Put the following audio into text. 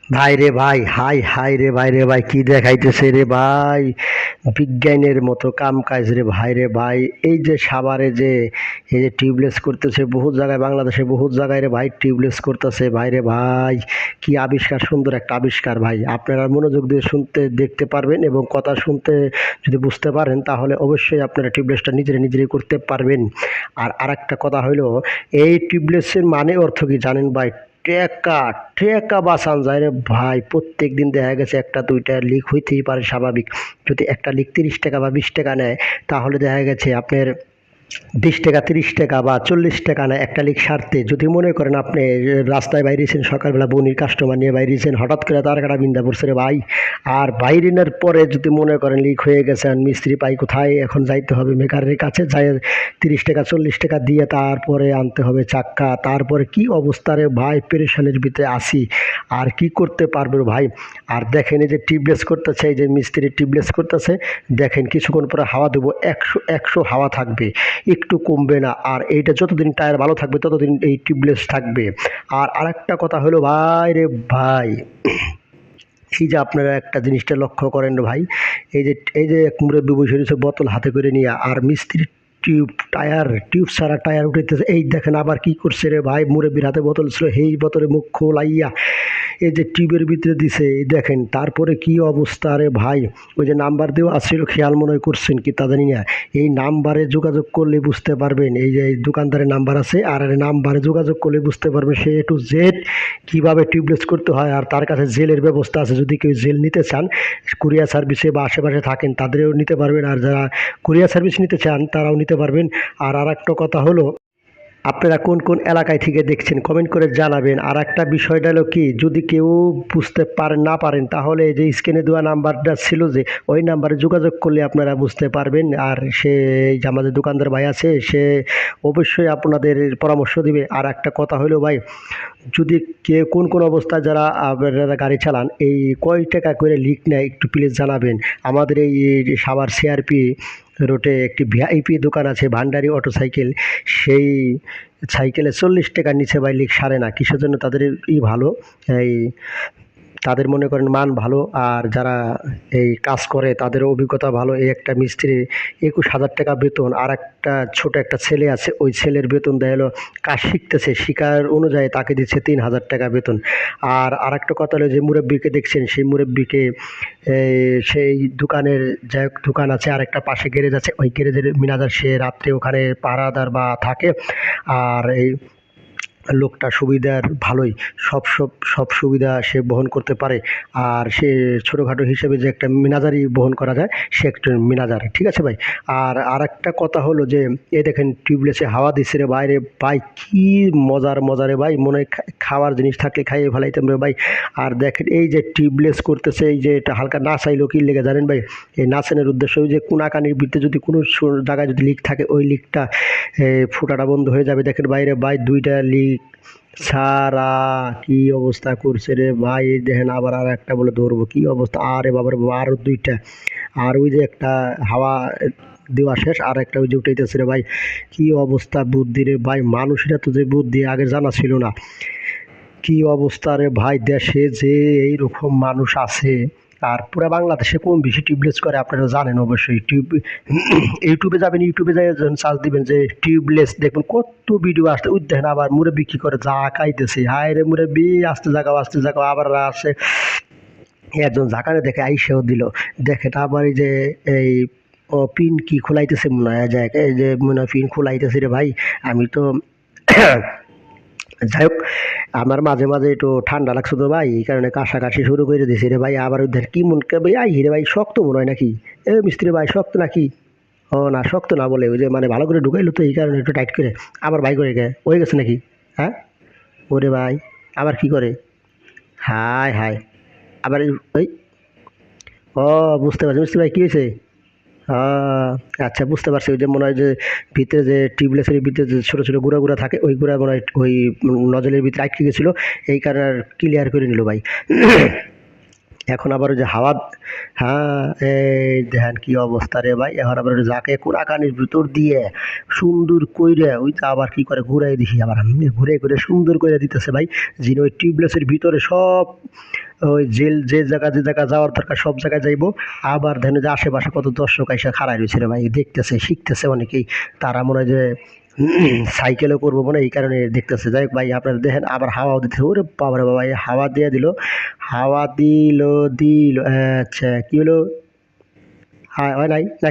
ভাই রে ভাই, হাই হাই রে ভাই রে ভাই, কি দেখাইতেছে রে ভাই! বিজ্ঞানের মতো কাম কাজ রে ভাই রে ভাই। এই যে সাভারে যে এই যে টিউবলেস করতেছে বহুত জায়গায়, বাংলাদেশে বহুত জায়গায় রে ভাই টিউবলেস করতেছে ভাই রে ভাই। কি আবিষ্কার, সুন্দর একটা আবিষ্কার ভাই। আপনারা মনোযোগ দিয়ে শুনতে দেখতে পারবেন এবং কথা শুনতে যদি বুঝতে পারেন তাহলে অবশ্যই আপনারা টিউবলেসটা নিজেরাই করতে পারবেন। আর আরেকটা কথা হইলো, এই টিউবলেসের মানে অর্থ কি জানেন ভাই? টেকা, টেকা বাঁচান যায় রে ভাই। প্রত্যেকদিন দেখা গেছে একটা দুইটা লিক হইতেই পারে, স্বাভাবিক। যদি একটা লিক ৩০ টাকা বা ২০ টাকা নেয়, তাহলে দেখা গেছে আপনার ২০ টাকা, ৩০ টাকা বা ৪০ টাকা নেয় একটা লিক সারতে। যদি মনে করেন আপনি রাস্তায় বাইরেছেন, সকালবেলা বনির কাস্টমার নিয়ে বাইরেছেন, হঠাৎ করে তার কাটা বিন্দা পড়ছে রে ভাই। আর বাইরিনের পরে যদি মনে করেন লিক হয়ে গেছে, আর মিস্ত্রি পাই কোথায়, এখন যাইতে হবে মেকারের কাছে, যাই ৩০ টাকা ৪০ টাকা দিয়ে তারপরে আনতে হবে চাক্কা। তারপরে কি অবস্থা রে ভাই, পেরেশানির ভিতরে আসি। আর কি করতে পারবে ভাই। আর দেখেন এই যে টিউবলেস করতেছে, এই যে মিস্ত্রি টিউবলেস করতেছে, দেখেন কিছুক্ষণ পরে হাওয়া দেবো, ১০০ হাওয়া থাকবে, একটু কমবে না। আর এইটা যতদিন টায়ার ভালো থাকবে ততদিন এই টিউবলেস থাকবে। আর আরেকটা কথা হলো ভাই রে ভাই, এই যে আপনারা একটা জিনিসটা লক্ষ্য করেন ভাই, এই যে এক মুরব্বি বসে রয়েছে বোতল হাতে করে নিয়ে, আর মিস্ত্রি টিউব ছাড়া টায়ার উঠাইতেছে। এই দেখেন আবার কি করছে রে ভাই, মুরব্বির হাতে বোতল ছিল, সেই বোতলে মুখ খোলাইয়া এই যে টিউবের ভিতরে দিছে, এই দেখেন। তারপরে কি অবস্থা রে ভাই, ওই যে নাম্বার দেওয়া আছিল, খেয়াল মনে হয় করছেন কি তা জানি না। এই নাম্বারে যোগাযোগ করলে বুঝতে পারবেন, এই যে এই দোকানদারের নাম্বার আছে, আর এই নাম্বারে যোগাযোগ করলে বুঝতে পারবেন সে এ টু জেড কীভাবে টিউবলেস করতে হয়। আর তার কাছে জেলের ব্যবস্থা আছে, যদি কেউ জেল নিতে চান, কুরিয়ার সার্ভিসে বা আশেপাশে থাকেন তাদেরও নিতে পারবেন, আর যারা কুরিয়ার সার্ভিস নিতে চান তারাও নিতে পারবেন। আর আরেকটা কথা হলো, আপনারা কোন কোন এলাকায় থেকে দেখছেন কমেন্ট করে জানাবেন। আর একটা বিষয়টা হলো কি, যদি কেউ বুঝতে পারেন না পারেন, তাহলে এই যে স্ক্রিনে দেওয়া নাম্বারটা ছিল যে, ওই নাম্বারে যোগাযোগ করলে আপনারা বুঝতে পারবেন। আর সে এই যে আমাদের দোকানদার ভাই আছে, সে অবশ্যই আপনাদের পরামর্শ দিবে। আর একটা কথা হলো ভাই, যদি কে কোন কোন অবস্থায় যারা আপনারা গাড়ি চালান, এই কয় টাকা করে লিক নেয় একটু প্লিজ জানাবেন। আমাদের এই সাভার সিআরপি রোডে একটি ভিআইপি দোকান আছে, ভান্ডারি অটো সাইকেল। সেই সাইকেলে ৪০ টাকার নিচে ভাই লিক সারে না। কিসের জন্য? তাদের ভালো, এই তাদের মনে করেন মান ভালো, আর যারা এই কাজ করে তাদের অভিজ্ঞতা ভালো। এই একটা মিস্ত্রির ২১,০০০ টাকা বেতন। আর একটা ছোট একটা ছেলে আছে, ওই ছেলের বেতন দেয় হলো, কাজ শিখতেছে, শিকার অনুযায়ী তাকে দিচ্ছে ৩,০০০ টাকা বেতন। আর আরেকটা কথা হলো, যে মুরব্বিকে দেখছেন, সেই মুরব্বিকে সেই দোকানের, যাই হোক দোকান আছে, আরেকটা পাশে গ্যারেজ আছে, ওই গ্যারেজের ম্যানেজার, সে রাত্রে ওখানে পাহারাদার বা থাকে। আর এই লোকটা সুবিধার ভালোই, সব সুবিধা সে বহন করতে পারে। আর সে ছোটোখাটো হিসেবে যে একটা ম্যানেজারই বহন করা যায়, সে একটা ম্যানেজার, ঠিক আছে ভাই। আর আরেকটা কথা হলো যে, এই দেখেন টিউবলেসে হাওয়া দিচ্ছে রে বাইরে ভাই, কি মজারে ভাই, মনে হয় খাওয়ার জিনিস থাকলে খাইয়ে ফেলাইতাম রে ভাই। আর দেখেন এই যে টিউবলেস করতেছে, এই যে এটা হালকা নাচাইলো কি লেগে জানেন ভাই? এই নাচানোর উদ্দেশ্য, ওই যে কোনাকানির ভিতরে যদি কোনো জায়গায় যদি লিক থাকে, ওই লিকটা ফুটাটা বন্ধ হয়ে যাবে। দেখেন বাইরে ভাই, ২টা লিক ছাড়া কি অবস্থা করছে রে ভাই। এই দেখেন আবার আর একটা বলে ধরবো, কি অবস্থা! আরে বাবার বাবা, আরও ২টা। আর ওই যে একটা হাওয়া দেওয়া শেষ, আর একটা ওই যে উঠাইতেছে রে ভাই। কি অবস্থা বুদ্ধি রে ভাই, মানুষেরা তো যে বুদ্ধি আগে জানা ছিল না। কি অবস্থা রে ভাই, দেশে যে এইরকম মানুষ আছে। আর পুরা বাংলাদেশে কম বেশি টিউবলেস করে আপনারা জানেন অবশ্যই। ইউটিউবে যাবেন, ইউটিউবে যাই যখন সার্চ দিবেন যে টিউবলেস, দেখবেন কত ভিডিও আসছে। ওই দেখেন আবার মুরব্বি কি করে, যা খাইতেছে, হায় রে মুরব্বি, আস্তে জাগাও, আবার আসে একজন ঝাঁকারে দেখে আইসেও দিল। দেখেন আবার এই যে এই পিন কি খোলাইতেছে মনে হয়, যাক এই যে মনে হয় পিন খোলাইতেছে রে ভাই। আমি তো যাই হোক, আমার মাঝে মাঝে একটু ঠান্ডা লাগছে তো ভাই, এই কারণে কাশাকাশি শুরু করে দিয়েছি রে ভাই। আবার ওদের কি মন কে ভাই, আই রে ভাই, শক্ত মনে হয় নাকি? এ মিস্ত্রি ভাই, শক্ত নাকি? ও না, শক্ত না বলে, ওই যে মানে ভালো করে ঢুকাইলো তো, এই কারণে একটু টাইট করে। আবার ভাই করে গে হয়ে গেছে নাকি? হ্যাঁ, ওরে ভাই, আবার কি করে? হায় হায়, আবার ওই, ও বুঝতে পারছি মিস্ত্রি ভাই, কি হয়েছে? আচ্ছা, বুঝতে পারছি। ওই যে মনে হয় যে ভিতরে যে টিউবলেসের ভিতরে যে ছোটো ছোটো গুঁড়া থাকে, ওই গুঁড়া মনে হয় ওই নজলের ভিতরে আটকে গেছিলো, এই কারণে আর ক্লিয়ার করে নিল ভাই। এখন আবার ওই যে হাওয়া, হ্যাঁ, এই দেখেন কি অবস্থা রে ভাই। এখন আবার ওই যাকে কোনাকানির ভিতর দিয়ে সুন্দর কইরে, ওই তো আবার কি করে ঘুরাই দিছি, আবার ঘুরে ঘুরে সুন্দর করে দিতেছে ভাই, যিনি ওই টিউবলেসের ভিতরে সব ওই যে জায়গা যাওয়ার দরকার সব জায়গায় যাইবো। আবার দেখেন যে আশেপাশে কত দর্শক আইসা খাড়াই রয়েছে রে ভাই, দেখতেছে শিখতেছে অনেকেই। তারা মনে হয় যে সাইকেলে করবো মনে হয় এই কারণে দেখতেছে। যাই হোক ভাই আপনারা দেখেন আবার হাওয়াও দিতেছে, ওরে বাবারে বাবা এই হাওয়া দিয়ে দিল, হাওয়া দিল। আচ্ছা কি হলো? হয় নাই না